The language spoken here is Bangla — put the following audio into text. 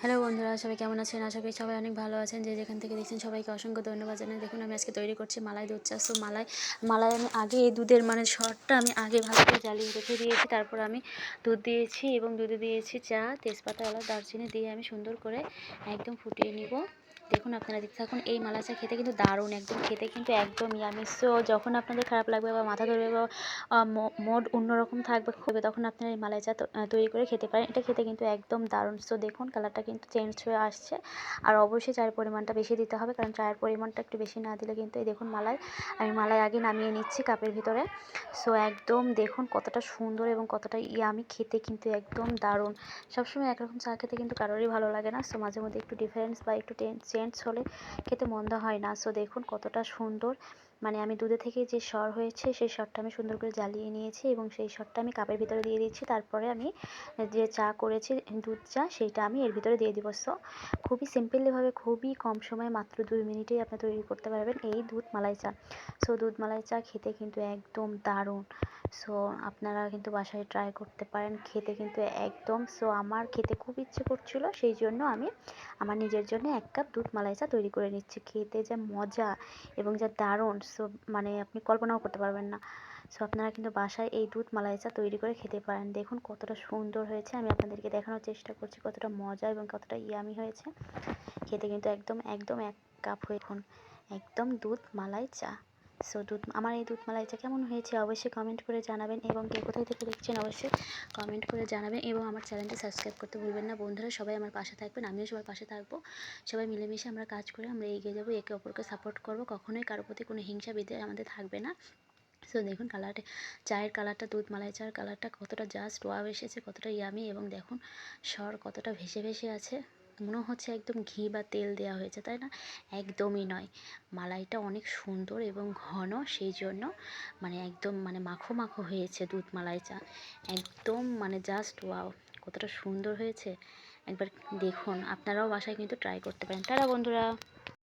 হ্যালো বন্ধুরা, সবাই কেমন আছেন? আশা করি সবাই অনেক ভালো আছেন। যে যেখান থেকে দেখছেন সবাইকে অসংখ্য ধন্যবাদ জানাই। দেখুন আমি আজকে তৈরি করছি মালাই দুধ চা। সো মালাই আমি আগে এই দুধের সরটা আমি আগে ভালো করে জ্বালিয়ে রেখে দিয়েছি। তারপর আমি দুধ দিয়েছি এবং দুধে দিয়েছি চা, তেজপাতা, এলাচ, দারচিনি দিয়ে আমি সুন্দর করে একদম ফুটিয়ে নিব। দেখুন আপনারা দেখতে থাকুন। এই মালাই চা খেতে কিন্তু দারুণ, একদম খেতে কিন্তু একদম ইয়ামি। সো যখন আপনাদের খারাপ লাগবে বা মাথা ধরবে বা মোড অন্যরকম থাকবে খুবই, তখন আপনারা এই মালাই চা তৈরি করে খেতে পারেন। এটা খেতে কিন্তু একদম দারুণ। সো দেখুন কালারটা কিন্তু চেঞ্জ হয়ে আসছে। আর অবশ্যই চায়ের পরিমাণটা বেশি দিতে হবে, কারণ চায়ের পরিমাণটা একটু বেশি না দিলে কিন্তু এই দেখুন আমি মালাই আগে নামিয়ে নিচ্ছি কাপের ভিতরে। সো একদম দেখুন কতটা সুন্দর এবং কতটা ইয়ামি, খেতে কিন্তু একদম দারুণ। সবসময় একরকম চা খেতে কিন্তু কারোরই ভালো লাগে না। সো মাঝে মধ্যে একটু ডিফারেন্স বা একটু চেঞ্জ হলে খেতে মন্দ হয় না। সো দেখুন কতটা সুন্দর, আমি দুধে থেকে যে সর হয়েছে সেই সরটা আমি সুন্দর করে জ্বালিয়ে নিয়েছি এবং সেই সরটা আমি কাপের ভিতরে দিয়ে দিচ্ছি। তারপরে আমি যে চা করেছি দুধ চা, সেইটা আমি এর ভিতরে দিয়ে দিব। সো খুবই সিম্পলিভাবে, খুবই কম সময়ে, মাত্র 2 মিনিটেই আপনি তৈরি করতে পারবেন এই দুধ মালাই চা। সো দুধ মালাই চা খেতে কিন্তু একদম দারুণ। সো আপনারা কিন্তু বাসায় ট্রাই করতে পারেন, খেতে কিন্তু একদম। সো আমার খেতে খুব ইচ্ছে করছিল, সেই জন্য আমি আমার নিজের জন্য 1 কাপ দুধ মালাই চা তৈরি করে নিচ্ছি। খেতে যা মজা এবং যা দারুণ, সো আপনি কল্পনাও করতে পারবেন না। সো আপনারা কিন্তু বাসায় এই দুধ মালাই চা তৈরি করে খেতে পারেন। দেখুন কতটা সুন্দর হয়েছে, আমি আপনাদেরকে দেখানোর চেষ্টা করছি কতটা মজা এবং কতটা ইয়ামি হয়েছে। খেতে কিন্তু একদম একদম 1 কাপ হয়ে এখন একদম দুধ মালাই চা। সো আমার এই দুধ মালাই চা কেমন হয়েছে অবশ্যই কমেন্ট করে জানাবেন, এবং কে কোথায় থেকে দেখছেন অবশ্যই কমেন্ট করে জানাবেন, এবং আমার চ্যানেলটি সাবস্ক্রাইব করতে ভুলবেন না। বন্ধুরা সবাই আমার পাশে থাকবেন, আমিও সবার পাশে থাকবো। সবাই মিলেমিশে আমরা কাজ করে আমরা এগিয়ে যাবো, একে অপরকে সাপোর্ট করবো। কখনোই কারোর প্রতি কোনো হিংসা বিদ্বেষ আমাদের থাকবে না। সো দেখুন চায়ের কালারটা, দুধ মালাই চায়ের কালারটা কতটা জাস্ট ওয়াও এসেছে, কতটা ইয়ামি, এবং দেখুন সর কতটা ভেসে ভেসে আছে। মনে হচ্ছে একদম ঘি বা তেল দেওয়া হয়েছে, তাই না? একদমই নয়। মালাইটা অনেক সুন্দর এবং ঘন, সেই জন্য একদম মাখো মাখো হয়েছে দুধ মালাই চা। একদম জাস্ট ওয়াও, কতটা সুন্দর হয়েছে। একবার দেখুন, আপনারাও বাসায় কিন্তু ট্রাই করতে পারেন। তারা বন্ধুরা।